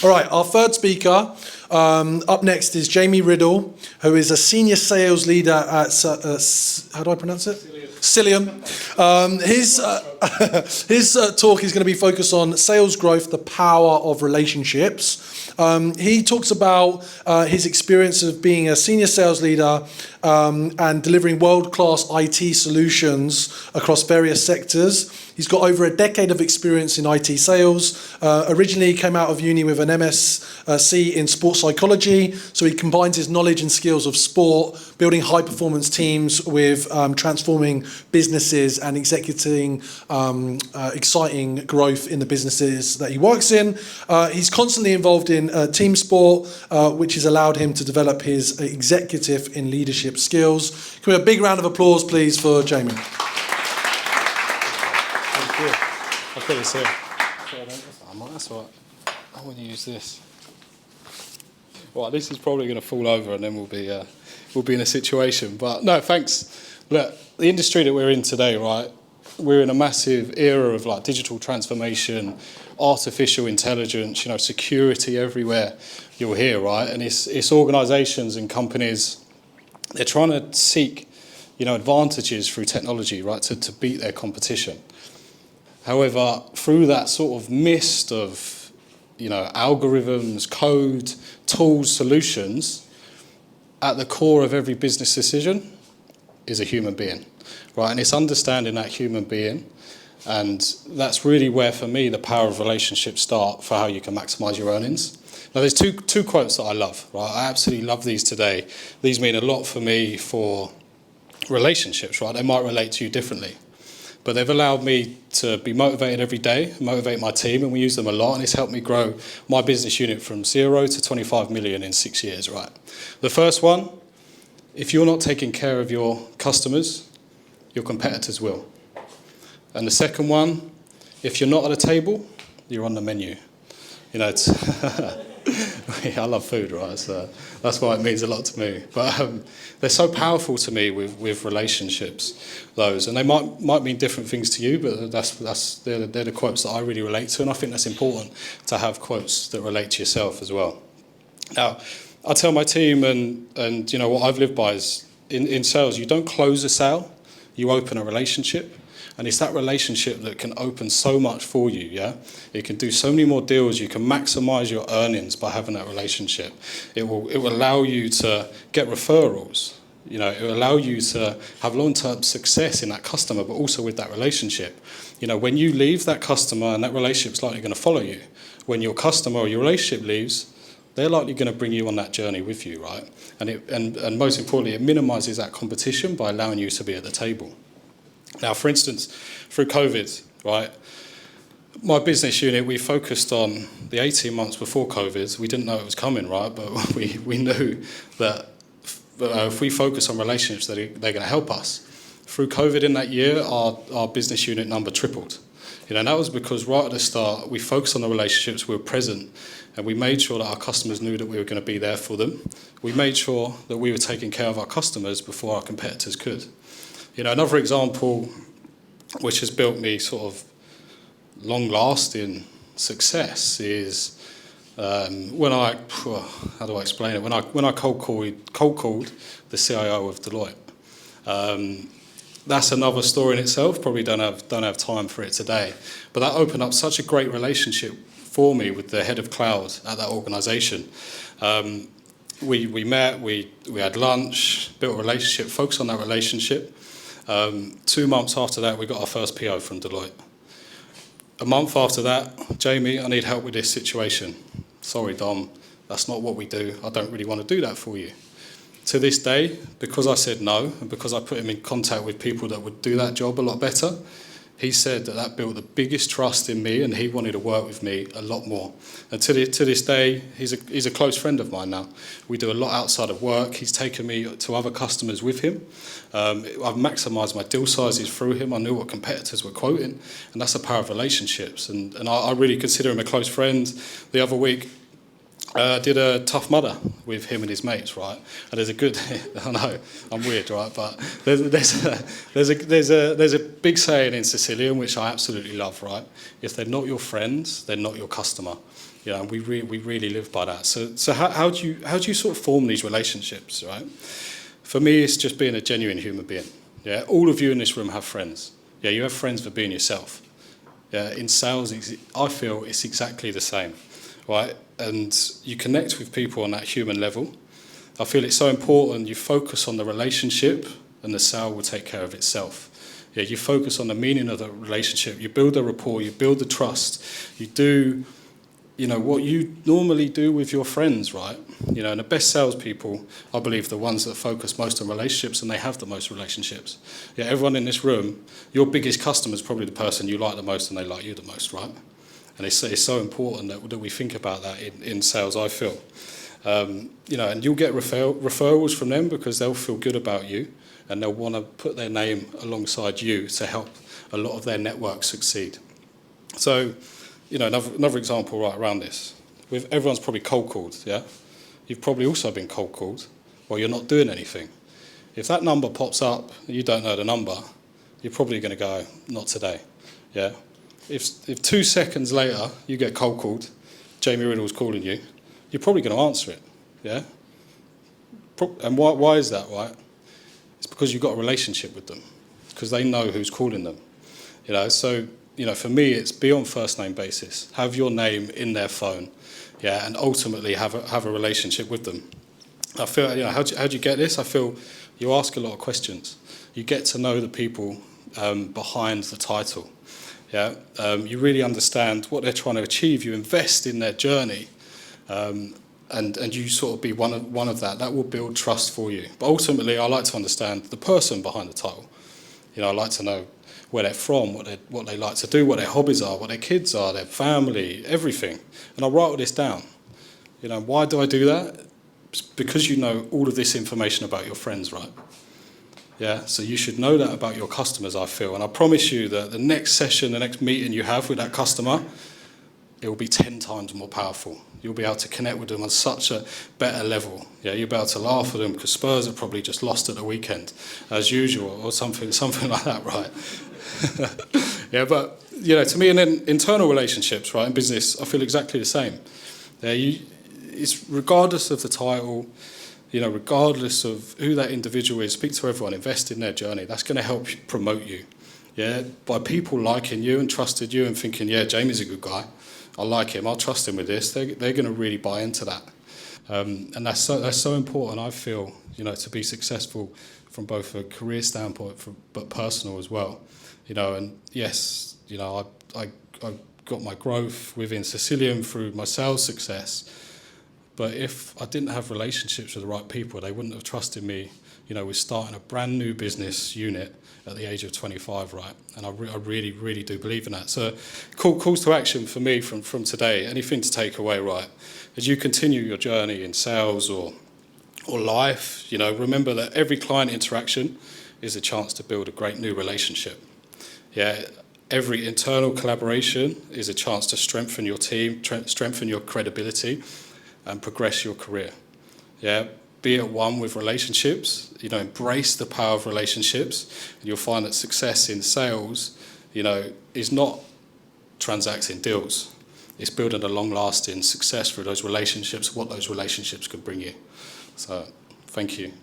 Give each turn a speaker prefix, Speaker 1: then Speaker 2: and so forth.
Speaker 1: All right, our third speaker up next is Jamie Riddle, who is a senior sales leader at, how do I pronounce it? Cisiolion. His talk is going to be focused on sales growth, the power of relationships. He talks about his experience of being a senior sales leader and delivering world-class IT solutions across various sectors. He's got over a decade of experience in IT sales. Originally, he came out of uni with an MSc in sports psychology, so he combines his knowledge and skills of sport, building high-performance teams with transforming businesses and executing exciting growth in the businesses that he works in. He's constantly involved in team sport, which has allowed him to develop his executive and leadership skills. Can we have a big round of applause, please, for Jamie?
Speaker 2: I've got this here. That's all right. I want to use this. Well, this is probably going to fall over, and then we'll be in a situation. But no, thanks. Look, the industry that we're in today, right? We're in a massive era of like digital transformation, artificial intelligence, security everywhere you'll hear, right? And it's organisations and companies, they're trying to seek, advantages through technology, right, to beat their competition. However, through that sort of mist of, algorithms, code, tools, solutions, at the core of every business decision is a human being, right? And it's understanding that human being, and that's really where, for me, the power of relationships start for how you can maximise your earnings. Now, there's two quotes that I love, right? I absolutely love these today. These mean a lot for me for relationships, right? They might relate to you differently. But they've allowed me to be motivated every day, motivate my team, and we use them a lot, and it's helped me grow my business unit from 0 to 25 million in 6 years, right? The first one, if you're not taking care of your customers, your competitors will. And the second one, if you're not at a table, you're on the menu. It's I love food, right? So that's why it means a lot to me. But they're so powerful to me with relationships, those. And they might mean different things to you, but they're the quotes that I really relate to. And I think that's important to have quotes that relate to yourself as well. Now, I tell my team, and what I've lived by is in sales, you don't close a sale, you open a relationship. And it's that relationship that can open so much for you, yeah? It can do so many more deals. You can maximise your earnings by having that relationship. It will allow you to get referrals. It will allow you to have long-term success in that customer, but also with that relationship. When you leave that customer, and that relationship's likely going to follow you. When your customer or your relationship leaves, they're likely going to bring you on that journey with you, right? And most importantly, it minimises that competition by allowing you to be at the table. Now, for instance, through COVID, right, my business unit, we focused on the 18 months before COVID. We didn't know it was coming, right, but we knew that if we focus on relationships, they're going to help us. Through COVID in that year, our business unit number tripled. And that was because right at the start, we focused on the relationships, we were present, and we made sure that our customers knew that we were going to be there for them. We made sure that we were taking care of our customers before our competitors could. Another example which has built me sort of long-lasting success is when I explain it? When I cold called the CIO of Deloitte. That's another story in itself. Probably don't have time for it today. But that opened up such a great relationship for me with the head of cloud at that organisation. We met, we had lunch, built a relationship, focused on that relationship. 2 months after that, we got our first PO from Deloitte. A month after that, Jamie, I need help with this situation. Sorry, Dom, that's not what we do. I don't really want to do that for you. To this day, because I said no, and because I put him in contact with people that would do that job a lot better, he said that built the biggest trust in me, and he wanted to work with me a lot more. And to this day, he's a close friend of mine now. We do a lot outside of work. He's taken me to other customers with him. I've maximised my deal sizes through him. I knew what competitors were quoting, and that's the power of relationships. And I really consider him a close friend. The other week, did a Tough Mudder with him and his mates, right? And there's a good, I know, I'm weird, right? But there's a big saying in Cisiolion which I absolutely love, right? If they're not your friends, they're not your customer. You know, and we really live by that. So how do you sort of form these relationships, right? For me, it's just being a genuine human being. Yeah, all of you in this room have friends. Yeah, you have friends for being yourself. Yeah, in sales, I feel it's exactly the same, right? And you connect with people on that human level. I feel it's so important you focus on the relationship and the sale will take care of itself. Yeah, you focus on the meaning of the relationship, you build the rapport, you build the trust, you do, you know, what you normally do with your friends, right? You know, and the best salespeople, I believe, the ones that focus most on relationships and they have the most relationships. Yeah, everyone in this room, your biggest customer is probably the person you like the most and they like you the most, right? And it's so important that we think about that in sales, I feel. You know, and you'll get referrals from them because they'll feel good about you and they'll want to put their name alongside you to help a lot of their network succeed. So, you know, another example right around this. Everyone's probably cold called, yeah? You've probably also been cold called while you're not doing anything. If that number pops up and you don't know the number, you're probably going to go, not today, yeah? If 2 seconds later you get cold called, Jamie Riddle's calling you, you're probably going to answer it, yeah? And why is that, right? It's because you've got a relationship with them, because they know who's calling them, you know? So, you know, for me, it's be on first name basis, have your name in their phone, yeah, and ultimately have a relationship with them. I feel, you know, how do you get this? I feel you ask a lot of questions. You get to know the people behind the title. Yeah, you really understand what they're trying to achieve. You invest in their journey, and you sort of be one of that. That will build trust for you. But ultimately, I like to understand the person behind the title. You know, I like to know where they're from, what they like to do, what their hobbies are, what their kids are, their family, everything. And I write all this down. You know, why do I do that? It's because you know all of this information about your friends, right? Yeah, so you should know that about your customers, I feel. And I promise you that the next session, the next meeting you have with that customer, it will be 10 times more powerful. You'll be able to connect with them on such a better level. Yeah, you'll be able to laugh at them because Spurs have probably just lost at the weekend, as usual, or something like that, right? Yeah, but, you know, to me, in internal relationships, right, in business, I feel exactly the same. It's regardless of the title, you know, regardless of who that individual is, speak to everyone, invest in their journey. That's going to help promote you. Yeah, by people liking you and trusting you and thinking, yeah, Jamie's a good guy. I like him. I'll trust him with this. They're going to really buy into that, and that's so important. I feel, you know, to be successful from both a career standpoint, but personal as well. You know, and yes, you know, I got my growth within Cisiolion through my sales success. But if I didn't have relationships with the right people, they wouldn't have trusted me, you know, with starting a brand new business unit at the age of 25, right? And I really do believe in that. So calls to action for me from today, anything to take away, right? As you continue your journey in sales or life, you know, remember that every client interaction is a chance to build a great new relationship. Yeah, every internal collaboration is a chance to strengthen your team, strengthen your credibility, and progress your career. Yeah, be at one with relationships. You know, embrace the power of relationships, and you'll find that success in sales, you know, is not transacting deals. It's building a long-lasting success through those relationships, what those relationships could bring you. So, thank you.